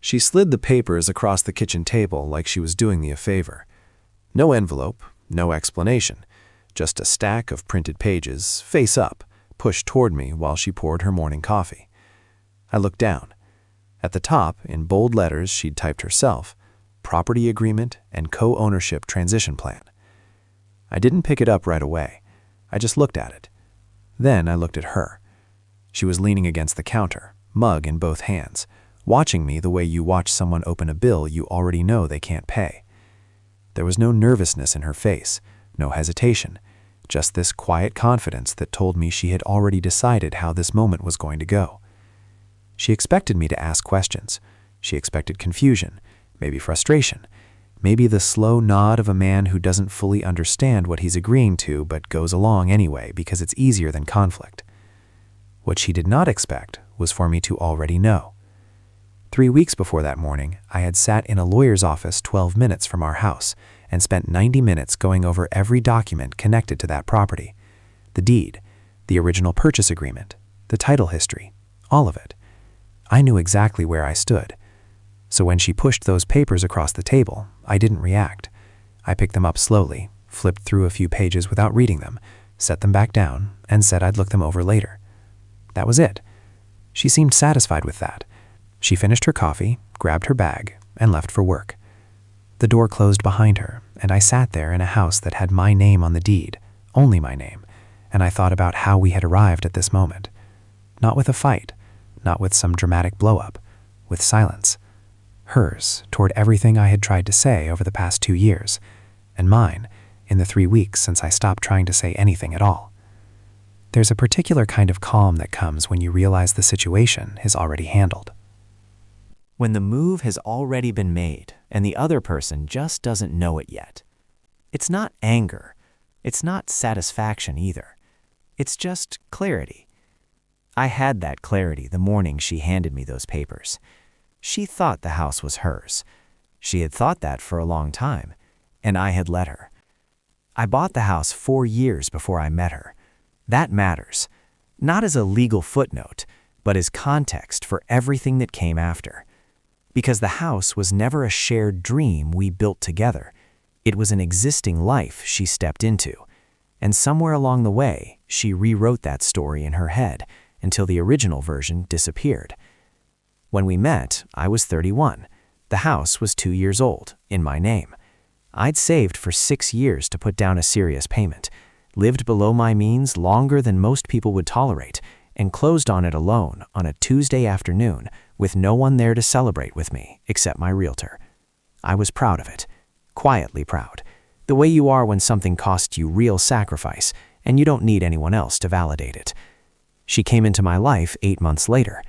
She slid the papers across the kitchen table like she was doing me a favor. No envelope, no explanation, just a stack of printed pages, face up, pushed toward me while she poured her morning coffee. I looked down. At the top, in bold letters she'd typed herself, property agreement and co-ownership transition plan. I didn't pick it up right away. I just looked at it. Then I looked at her. She was leaning against the counter, mug in both hands, watching me the way you watch someone open a bill you already know they can't pay. There was no nervousness in her face, no hesitation, just this quiet confidence that told me she had already decided how this moment was going to go. She expected me to ask questions. She expected confusion, maybe frustration, maybe the slow nod of a man who doesn't fully understand what he's agreeing to but goes along anyway because it's easier than conflict. What she did not expect was for me to already know. 3 weeks before that morning, I had sat in a lawyer's office 12 minutes from our house and spent 90 minutes going over every document connected to that property. The deed, the original purchase agreement, the title history, all of it. I knew exactly where I stood. So when she pushed those papers across the table, I didn't react. I picked them up slowly, flipped through a few pages without reading them, set them back down, and said I'd look them over later. That was it. She seemed satisfied with that. She finished her coffee, grabbed her bag, and left for work. The door closed behind her, and I sat there in a house that had my name on the deed, only my name, and I thought about how we had arrived at this moment. Not with a fight, not with some dramatic blow-up, with silence. Hers, toward everything I had tried to say over the past 2 years, and mine, in the 3 weeks since I stopped trying to say anything at all. There's a particular kind of calm that comes when you realize the situation is already handled. When the move has already been made and the other person just doesn't know it yet. It's not anger. It's not satisfaction either. It's just clarity. I had that clarity the morning she handed me those papers. She thought the house was hers. She had thought that for a long time, and I had let her. I bought the house 4 years before I met her. That matters, not as a legal footnote, but as context for everything that came after. Because the house was never a shared dream we built together. It was an existing life she stepped into. And somewhere along the way, she rewrote that story in her head until the original version disappeared. When we met, I was 31. The house was 2 years old, in my name. I'd saved for 6 years to put down a serious payment, lived below my means longer than most people would tolerate, and closed on it alone on a Tuesday afternoon with no one there to celebrate with me except my realtor. I was proud of it, quietly proud, the way you are when something costs you real sacrifice and you don't need anyone else to validate it. She came into my life 8 months later.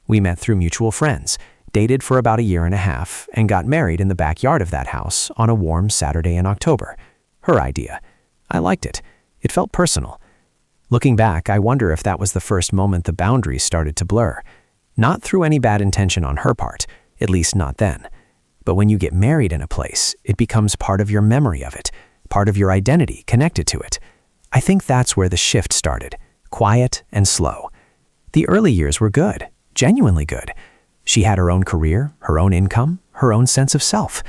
We met through mutual friends, dated for about 1.5 years, and got married in the backyard of that house on a warm Saturday in October. Her idea. I liked it. It felt personal. Looking back, I wonder if that was the first moment the boundaries started to blur. Not through any bad intention on her part, at least not then. But when you get married in a place, it becomes part of your memory of it, part of your identity connected to it. I think that's where the shift started, quiet and slow. The early years were good, genuinely good. She had her own career, her own income, her own sense of self.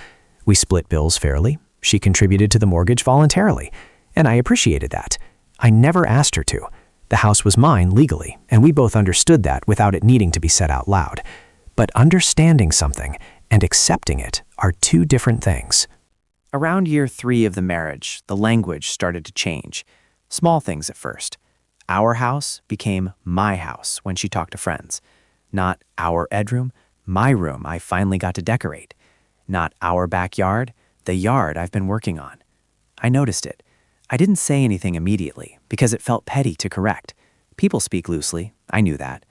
We split bills fairly. She contributed to the mortgage voluntarily, and I appreciated that. I never asked her to. The house was mine legally, and we both understood that without it needing to be said out loud. But understanding something and accepting it are two different things. Around year 3 of the marriage, the language started to change. Small things at first. Our house became my house when she talked to friends. Not our bedroom, my room I finally got to decorate. Not our backyard, the yard I've been working on. I noticed it. I didn't say anything immediately because it felt petty to correct. People speak loosely, I knew that.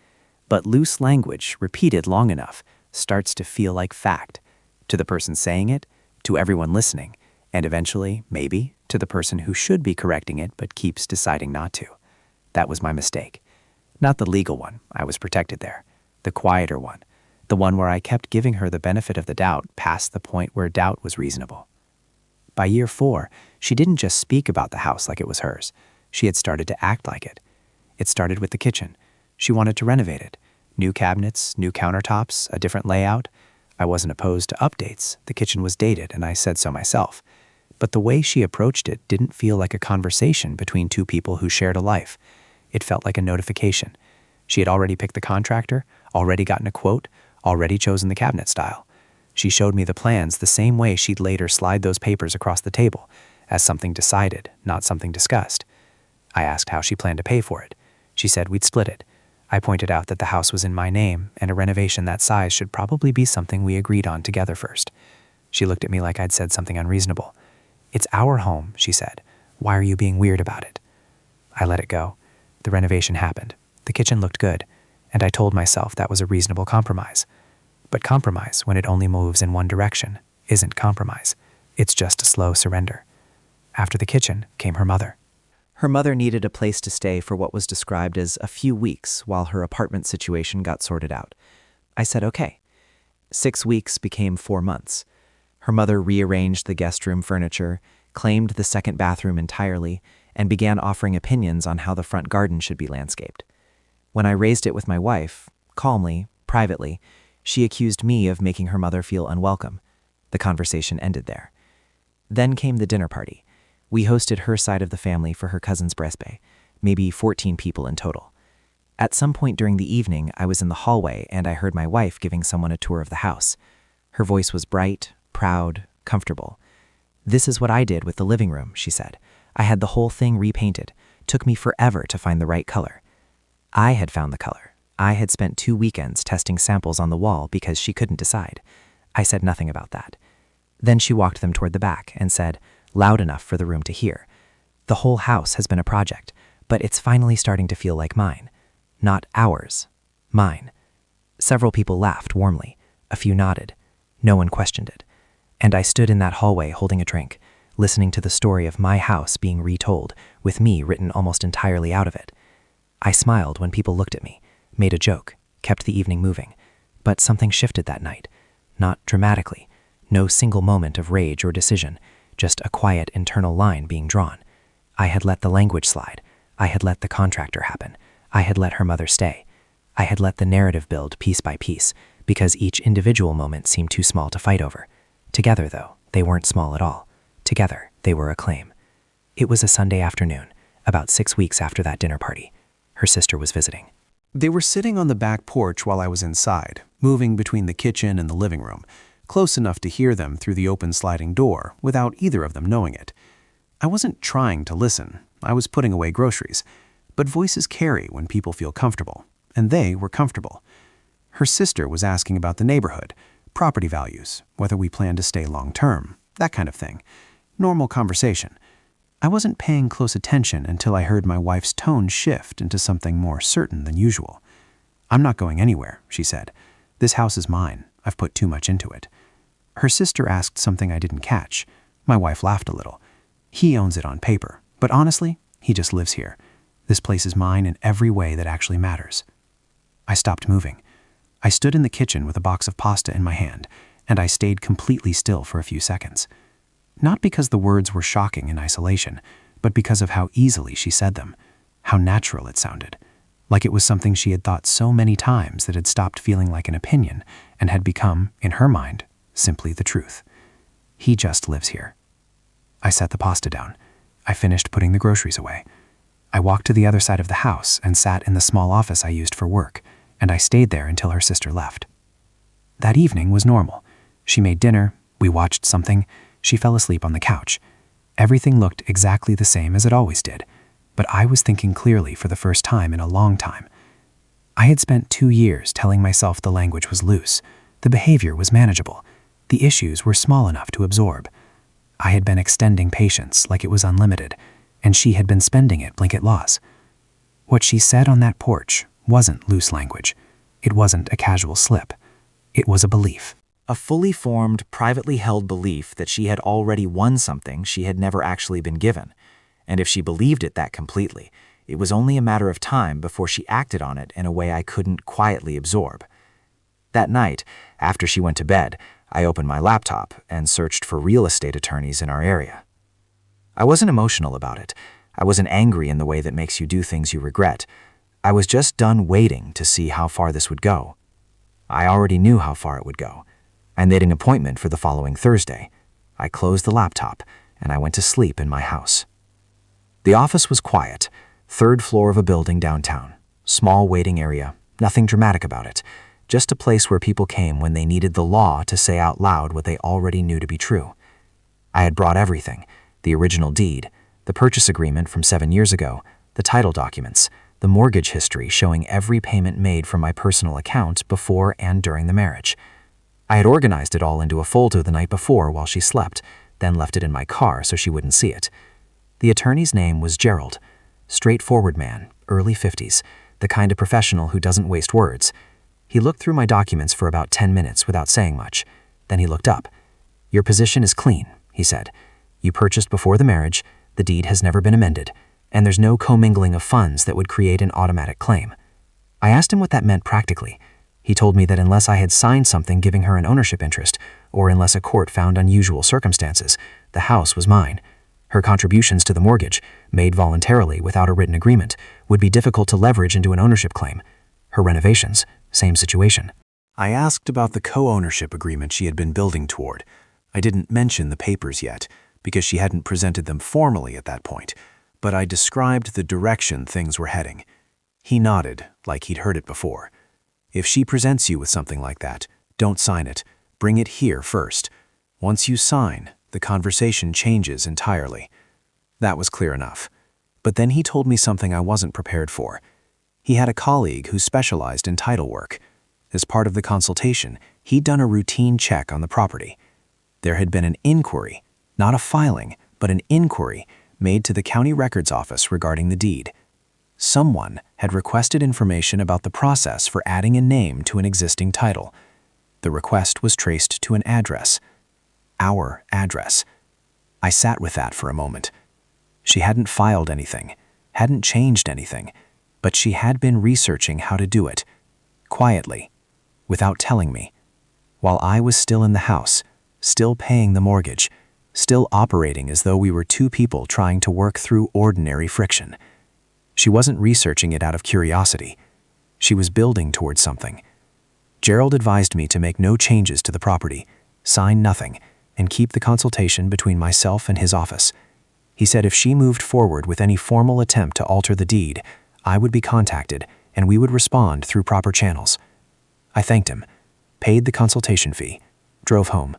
But loose language, repeated long enough, starts to feel like fact. To the person saying it, to everyone listening, and eventually, maybe, to the person who should be correcting it but keeps deciding not to. That was my mistake. Not the legal one, I was protected there. The quieter one. The one where I kept giving her the benefit of the doubt past the point where doubt was reasonable. By year 4, she didn't just speak about the house like it was hers. She had started to act like it. It started with the kitchen. She wanted to renovate it. New cabinets, new countertops, a different layout. I wasn't opposed to updates. The kitchen was dated, and I said so myself. But the way she approached it didn't feel like a conversation between two people who shared a life. It felt like a notification. She had already picked the contractor, already gotten a quote, already chosen the cabinet style. She showed me the plans the same way she'd later slide those papers across the table, as something decided, not something discussed. I asked how she planned to pay for it. She said we'd split it. I pointed out that the house was in my name, and a renovation that size should probably be something we agreed on together first. She looked at me like I'd said something unreasonable. "It's our home," she said. "Why are you being weird about it?" I let it go. The renovation happened. The kitchen looked good, and I told myself that was a reasonable compromise. But compromise, when it only moves in one direction, isn't compromise. It's just a slow surrender. After the kitchen came her mother. Her mother needed a place to stay for what was described as a few weeks while her apartment situation got sorted out. I said okay. 6 weeks became 4 months. Her mother rearranged the guest room furniture, claimed the second bathroom entirely, and began offering opinions on how the front garden should be landscaped. When I raised it with my wife, calmly, privately, she accused me of making her mother feel unwelcome. The conversation ended there. Then came the dinner party. We hosted her side of the family for her cousin's birthday, maybe 14 people in total. At some point during the evening, I was in the hallway and I heard my wife giving someone a tour of the house. Her voice was bright, proud, comfortable. "This is what I did with the living room," she said. "I had the whole thing repainted. Took me forever to find the right color." I had found the color. I had spent 2 weekends testing samples on the wall because she couldn't decide. I said nothing about that. Then she walked them toward the back and said, loud enough for the room to hear, "The whole house has been a project, but it's finally starting to feel like mine. Not ours. Mine." Several people laughed warmly. A few nodded. No one questioned it. And I stood in that hallway holding a drink, listening to the story of my house being retold, with me written almost entirely out of it. I smiled when people looked at me, made a joke, kept the evening moving. But something shifted that night. Not dramatically. No single moment of rage or decision. Just a quiet internal line being drawn. I had let the language slide. I had let the contractor happen. I had let her mother stay. I had let the narrative build piece by piece, because each individual moment seemed too small to fight over. Together, though, they weren't small at all. Together, they were a claim. It was a Sunday afternoon, about 6 weeks after that dinner party. Her sister was visiting. They were sitting on the back porch while I was inside, moving between the kitchen and the living room, close enough to hear them through the open sliding door without either of them knowing it. I wasn't trying to listen. I was putting away groceries. But voices carry when people feel comfortable, and they were comfortable. Her sister was asking about the neighborhood, property values, whether we plan to stay long-term, that kind of thing. Normal conversation. I wasn't paying close attention until I heard my wife's tone shift into something more certain than usual. "I'm not going anywhere," she said. "This house is mine. I've put too much into it." Her sister asked something I didn't catch. My wife laughed a little. "He owns it on paper, but honestly, he just lives here. This place is mine in every way that actually matters." I stopped moving. I stood in the kitchen with a box of pasta in my hand, and I stayed completely still for a few seconds. Not because the words were shocking in isolation, but because of how easily she said them, how natural it sounded, like it was something she had thought so many times that had stopped feeling like an opinion and had become, in her mind, simply the truth. "He just lives here." I set the pasta down. I finished putting the groceries away. I walked to the other side of the house and sat in the small office I used for work, and I stayed there until her sister left. That evening was normal. She made dinner, we watched something, she fell asleep on the couch. Everything looked exactly the same as it always did, but I was thinking clearly for the first time in a long time. I had spent 2 years telling myself the language was loose, the behavior was manageable, the issues were small enough to absorb. I had been extending patience like it was unlimited, and she had been spending it blanket loss. What she said on that porch wasn't loose language. It wasn't a casual slip. It was a belief. A fully formed, privately held belief that she had already won something she had never actually been given. And if she believed it that completely, it was only a matter of time before she acted on it in a way I couldn't quietly absorb. That night, after she went to bed, I opened my laptop and searched for real estate attorneys in our area. I wasn't emotional about it. I wasn't angry in the way that makes you do things you regret. I was just done waiting to see how far this would go. I already knew how far it would go. I made an appointment for the following Thursday. I closed the laptop, and I went to sleep in my house. The office was quiet, third floor of a building downtown. Small waiting area, nothing dramatic about it, just a place where people came when they needed the law to say out loud what they already knew to be true. I had brought everything: the original deed, the purchase agreement from 7 years ago, the title documents, the mortgage history showing every payment made from my personal account before and during the marriage. I had organized it all into a folder the night before while she slept, then left it in my car so she wouldn't see it. The attorney's name was Gerald. Straightforward man, early 50s, the kind of professional who doesn't waste words. He looked through my documents for about 10 minutes without saying much. Then he looked up. "Your position is clean," he said. "You purchased before the marriage, the deed has never been amended, and there's no commingling of funds that would create an automatic claim." I asked him what that meant practically. He told me that unless I had signed something giving her an ownership interest, or unless a court found unusual circumstances, the house was mine. Her contributions to the mortgage, made voluntarily without a written agreement, would be difficult to leverage into an ownership claim. Her renovations, same situation. I asked about the co-ownership agreement she had been building toward. I didn't mention the papers yet, because she hadn't presented them formally at that point, but I described the direction things were heading. He nodded, like he'd heard it before. "If she presents you with something like that, don't sign it. Bring it here first. Once you sign, the conversation changes entirely." That was clear enough. But then he told me something I wasn't prepared for. He had a colleague who specialized in title work. As part of the consultation, he'd done a routine check on the property. There had been an inquiry, not a filing, but an inquiry made to the county records office regarding the deed. Someone had requested information about the process for adding a name to an existing title. The request was traced to an address. Our address. I sat with that for a moment. She hadn't filed anything, hadn't changed anything, but she had been researching how to do it, quietly, without telling me, while I was still in the house, still paying the mortgage, still operating as though we were two people trying to work through ordinary friction. She wasn't researching it out of curiosity. She was building towards something. Gerald advised me to make no changes to the property, sign nothing, and keep the consultation between myself and his office. He said if she moved forward with any formal attempt to alter the deed, I would be contacted, and we would respond through proper channels. I thanked him, paid the consultation fee, drove home.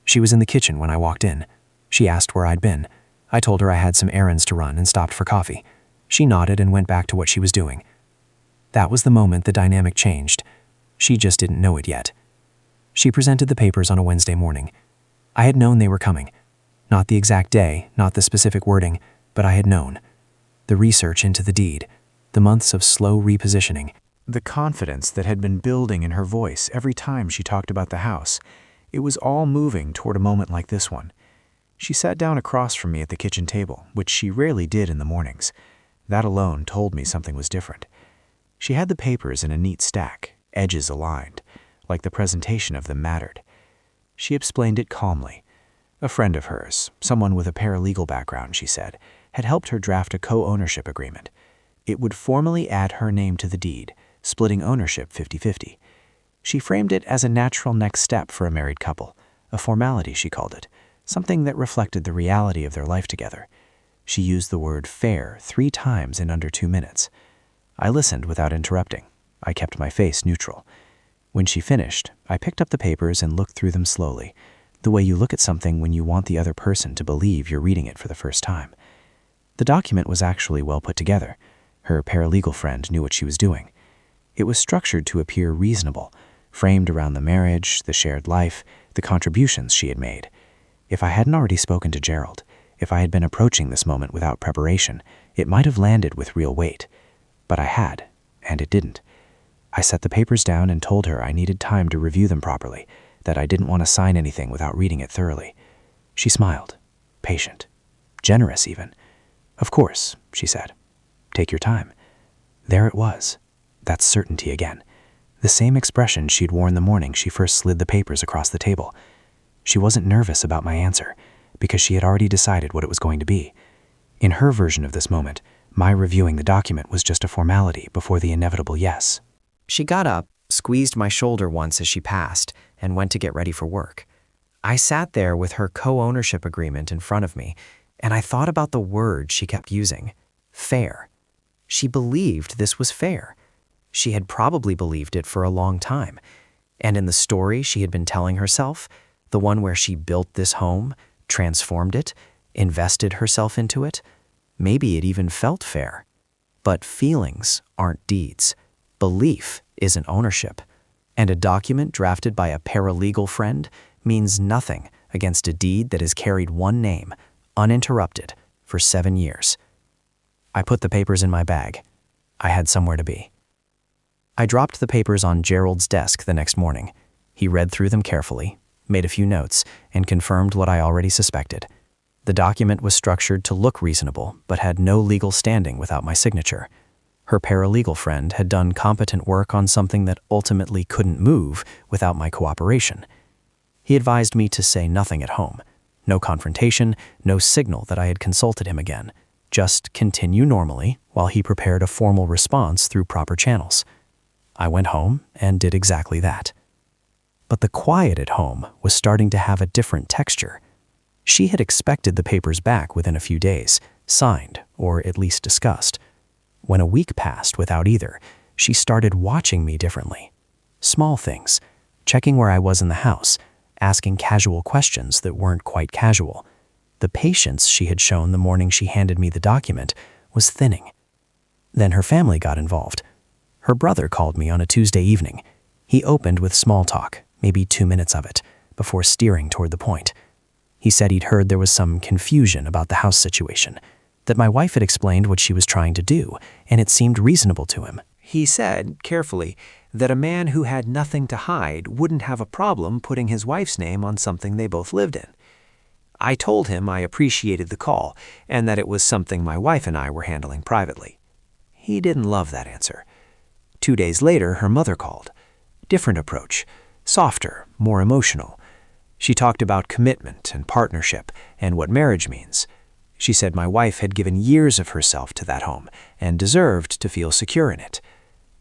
She was in the kitchen when I walked in. She asked where I'd been. I told her I had some errands to run and stopped for coffee. She nodded and went back to what she was doing. That was the moment the dynamic changed. She just didn't know it yet. She presented the papers on a Wednesday morning. I had known they were coming. Not the exact day, not the specific wording, but I had known. The research into the deed, the months of slow repositioning, the confidence that had been building in her voice every time she talked about the house. It was all moving toward a moment like this one. She sat down across from me at the kitchen table, which she rarely did in the mornings. That alone told me something was different. She had the papers in a neat stack, edges aligned, like the presentation of them mattered. She explained it calmly. A friend of hers, someone with a paralegal background, she said, had helped her draft a co-ownership agreement. It would formally add her name to the deed, splitting ownership 50-50. She framed it as a natural next step for a married couple, a formality, she called it, something that reflected the reality of their life together. She used the word fair 3 times in under 2 minutes. I listened without interrupting. I kept my face neutral. When she finished, I picked up the papers and looked through them slowly, the way you look at something when you want the other person to believe you're reading it for the first time. The document was actually well put together. Her paralegal friend knew what she was doing. It was structured to appear reasonable, framed around the marriage, the shared life, the contributions she had made. If I hadn't already spoken to Gerald, if I had been approaching this moment without preparation, it might have landed with real weight. But I had, and it didn't. I set the papers down and told her I needed time to review them properly, that I didn't want to sign anything without reading it thoroughly. She smiled, patient, generous even. "Of course," she said. "Take your time." There it was. That certainty again. The same expression she'd worn the morning she first slid the papers across the table. She wasn't nervous about my answer, because she had already decided what it was going to be. In her version of this moment, my reviewing the document was just a formality before the inevitable yes. She got up, squeezed my shoulder once as she passed, and went to get ready for work. I sat there with her co-ownership agreement in front of me, and I thought about the word she kept using: fair. She believed this was fair. She had probably believed it for a long time. And in the story she had been telling herself, the one where she built this home, transformed it, invested herself into it, maybe it even felt fair. But feelings aren't deeds. Belief isn't ownership. And a document drafted by a paralegal friend means nothing against a deed that has carried one name, uninterrupted, for 7 years. I put the papers in my bag. I had somewhere to be. I dropped the papers on Gerald's desk the next morning. He read through them carefully, made a few notes, and confirmed what I already suspected. The document was structured to look reasonable, but had no legal standing without my signature. Her paralegal friend had done competent work on something that ultimately couldn't move without my cooperation. He advised me to say nothing at home. No confrontation, no signal that I had consulted him again. Just continue normally while he prepared a formal response through proper channels. I went home and did exactly that. But the quiet at home was starting to have a different texture. She had expected the papers back within a few days, signed, or at least discussed. When a week passed without either, she started watching me differently. Small things, checking where I was in the house, asking casual questions that weren't quite casual. The patience she had shown the morning she handed me the document was thinning. Then her family got involved. Her brother called me on a Tuesday evening. He opened with small talk, maybe 2 minutes of it, before steering toward the point. He said he'd heard there was some confusion about the house situation, that my wife had explained what she was trying to do, and it seemed reasonable to him. He said, carefully, that a man who had nothing to hide wouldn't have a problem putting his wife's name on something they both lived in. I told him I appreciated the call, and that it was something my wife and I were handling privately. He didn't love that answer. 2 days later, her mother called. Different approach, softer, more emotional. She talked about commitment and partnership and what marriage means. She said my wife had given years of herself to that home and deserved to feel secure in it.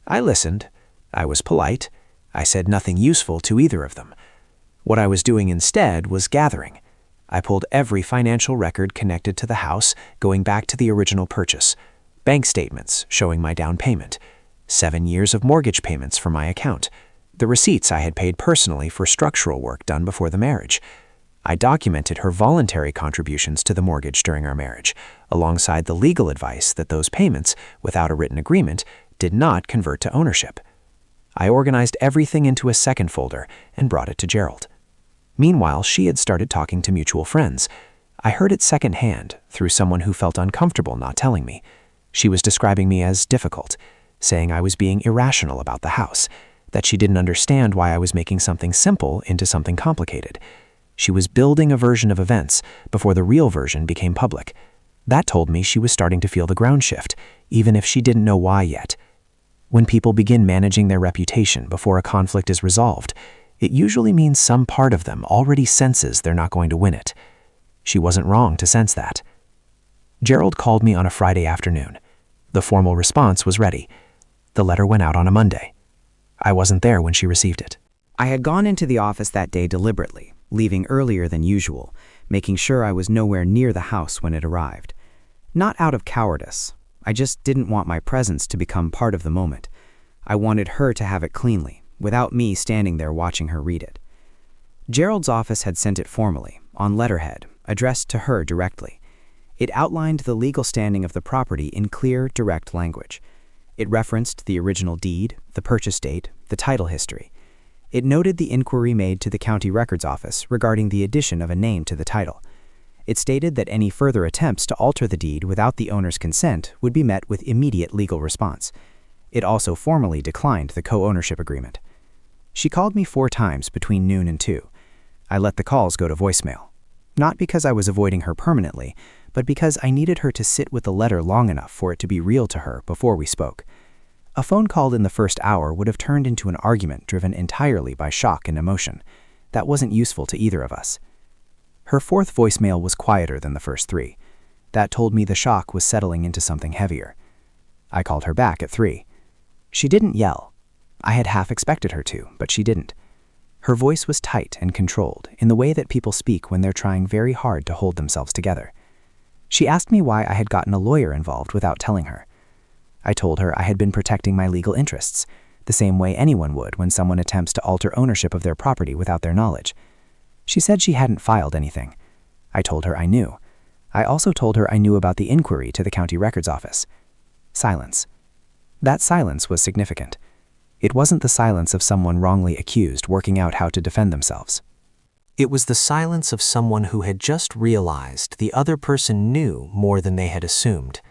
I listened. I was polite. I said nothing useful to either of them. What I was doing instead was gathering. I pulled every financial record connected to the house, going back to the original purchase. Bank statements showing my down payment. 7 years of mortgage payments from my account. The receipts I had paid personally for structural work done before the marriage. I documented her voluntary contributions to the mortgage during our marriage, alongside the legal advice that those payments, without a written agreement, did not convert to ownership. I organized everything into a second folder and brought it to Gerald. Meanwhile, she had started talking to mutual friends. I heard it secondhand through someone who felt uncomfortable not telling me. She was describing me as difficult, saying I was being irrational about the house, that she didn't understand why I was making something simple into something complicated. She was building a version of events before the real version became public. That told me she was starting to feel the ground shift, even if she didn't know why yet. When people begin managing their reputation before a conflict is resolved, it usually means some part of them already senses they're not going to win it. She wasn't wrong to sense that. Gerald called me on a Friday afternoon. The formal response was ready. The letter went out on a Monday. I wasn't there when she received it. I had gone into the office that day deliberately, leaving earlier than usual, making sure I was nowhere near the house when it arrived. Not out of cowardice. I just didn't want my presence to become part of the moment. I wanted her to have it cleanly, without me standing there watching her read it. Gerald's office had sent it formally, on letterhead, addressed to her directly. It outlined the legal standing of the property in clear, direct language. It referenced the original deed, the purchase date, the title history. It noted the inquiry made to the county records office regarding the addition of a name to the title. It stated that any further attempts to alter the deed without the owner's consent would be met with immediate legal response. It also formally declined the co-ownership agreement. She called me 4 times between noon and 2. I let the calls go to voicemail. Not because I was avoiding her permanently, but because I needed her to sit with the letter long enough for it to be real to her before we spoke. A phone call in the first hour would have turned into an argument driven entirely by shock and emotion. That wasn't useful to either of us. Her 4th voicemail was quieter than the first 3. That told me the shock was settling into something heavier. I called her back at 3. She didn't yell. I had half expected her to, but she didn't. Her voice was tight and controlled, in the way that people speak when they're trying very hard to hold themselves together. She asked me why I had gotten a lawyer involved without telling her. I told her I had been protecting my legal interests, the same way anyone would when someone attempts to alter ownership of their property without their knowledge. She said she hadn't filed anything. I told her I knew. I also told her I knew about the inquiry to the county records office. Silence. That silence was significant. It wasn't the silence of someone wrongly accused working out how to defend themselves. It was the silence of someone who had just realized the other person knew more than they had assumed.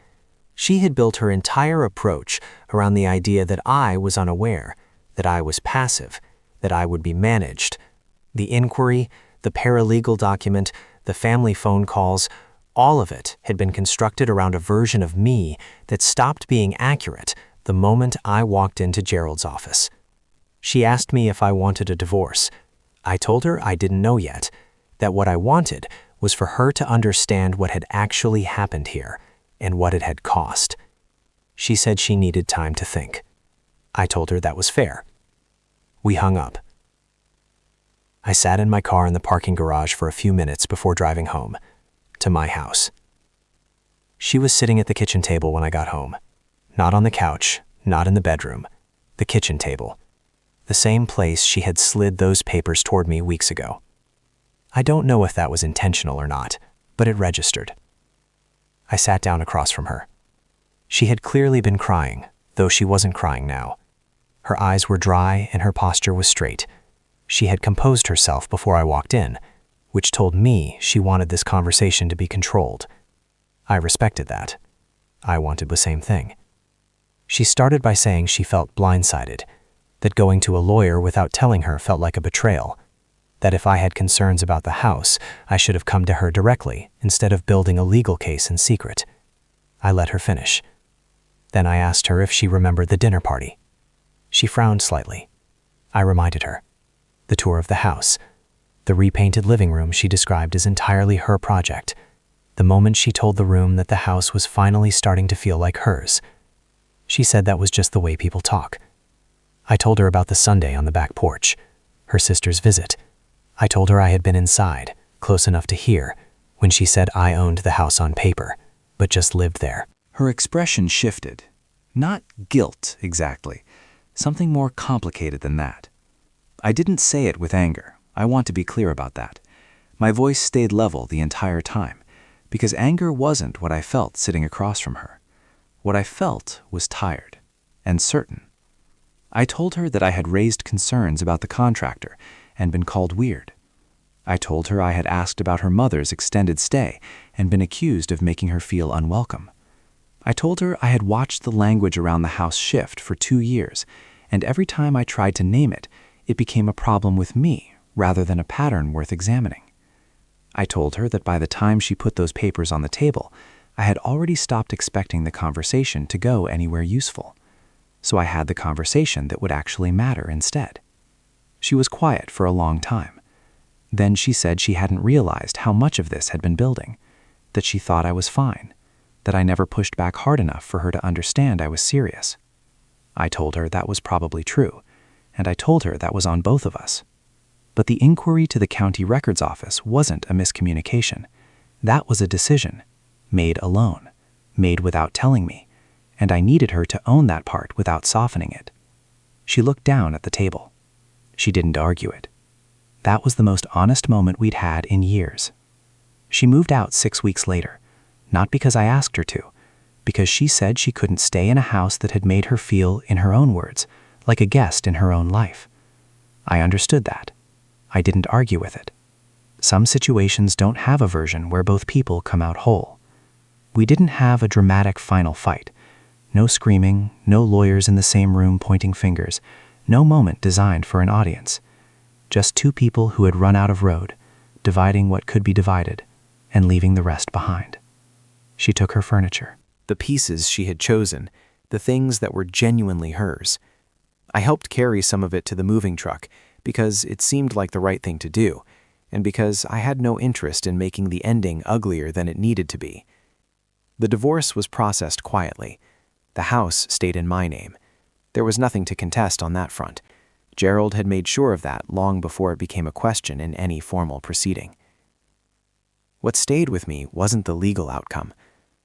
She had built her entire approach around the idea that I was unaware, that I was passive, that I would be managed. The inquiry, the paralegal document, the family phone calls, all of it had been constructed around a version of me that stopped being accurate the moment I walked into Gerald's office. She asked me if I wanted a divorce. I told her I didn't know yet, that what I wanted was for her to understand what had actually happened here and what it had cost. She said she needed time to think. I told her that was fair. We hung up. I sat in my car in the parking garage for a few minutes before driving home, to my house. She was sitting at the kitchen table when I got home. Not on the couch, not in the bedroom, the kitchen table. The same place she had slid those papers toward me weeks ago. I don't know if that was intentional or not, but it registered. I sat down across from her. She had clearly been crying, though she wasn't crying now. Her eyes were dry and her posture was straight. She had composed herself before I walked in, which told me she wanted this conversation to be controlled. I respected that. I wanted the same thing. She started by saying she felt blindsided, that going to a lawyer without telling her felt like a betrayal, that if I had concerns about the house, I should have come to her directly instead of building a legal case in secret. I let her finish. Then I asked her if she remembered the dinner party. She frowned slightly. I reminded her. The tour of the house. The repainted living room she described as entirely her project. The moment she told the room that the house was finally starting to feel like hers. She said that was just the way people talk. I told her about the Sunday on the back porch, her sister's visit. I told her I had been inside, close enough to hear, when she said I owned the house on paper, but just lived there. Her expression shifted. Not guilt, exactly. Something more complicated than that. I didn't say it with anger. I want to be clear about that. My voice stayed level the entire time, because anger wasn't what I felt sitting across from her. What I felt was tired and certain. I told her that I had raised concerns about the contractor and been called weird. I told her I had asked about her mother's extended stay and been accused of making her feel unwelcome. I told her I had watched the language around the house shift for 2 years, and every time I tried to name it, it became a problem with me rather than a pattern worth examining. I told her that by the time she put those papers on the table, I had already stopped expecting the conversation to go anywhere useful. So I had the conversation that would actually matter instead. She was quiet for a long time. Then she said she hadn't realized how much of this had been building, that she thought I was fine, that I never pushed back hard enough for her to understand I was serious. I told her that was probably true, and I told her that was on both of us. But the inquiry to the county records office wasn't a miscommunication. That was a decision, made alone, made without telling me, and I needed her to own that part without softening it. She looked down at the table. She didn't argue it. That was the most honest moment we'd had in years. She moved out 6 weeks later, not because I asked her to, because she said she couldn't stay in a house that had made her feel, in her own words, like a guest in her own life. I understood that. I didn't argue with it. Some situations don't have a version where both people come out whole. We didn't have a dramatic final fight. No screaming, no lawyers in the same room pointing fingers, no moment designed for an audience. Just 2 people who had run out of road, dividing what could be divided, and leaving the rest behind. She took her furniture. The pieces she had chosen, the things that were genuinely hers. I helped carry some of it to the moving truck because it seemed like the right thing to do, and because I had no interest in making the ending uglier than it needed to be. The divorce was processed quietly. The house stayed in my name. There was nothing to contest on that front. Gerald had made sure of that long before it became a question in any formal proceeding. What stayed with me wasn't the legal outcome.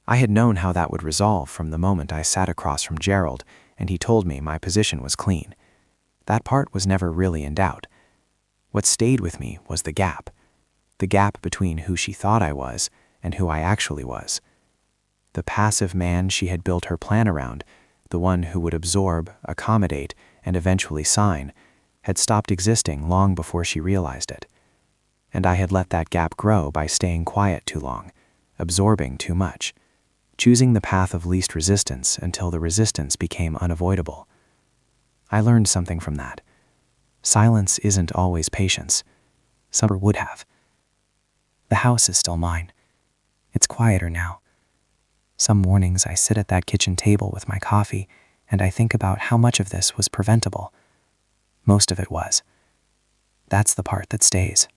I had known how that would resolve from the moment I sat across from Gerald and he told me my position was clean. That part was never really in doubt. What stayed with me was the gap between who she thought I was and who I actually was. The passive man she had built her plan around, the one who would absorb, accommodate, and eventually sign, had stopped existing long before she realized it. And I had let that gap grow by staying quiet too long, absorbing too much, choosing the path of least resistance until the resistance became unavoidable. I learned something from that. Silence isn't always patience. Some would have. The house is still mine. It's quieter now. Some mornings I sit at that kitchen table with my coffee and I think about how much of this was preventable. Most of it was. That's the part that stays.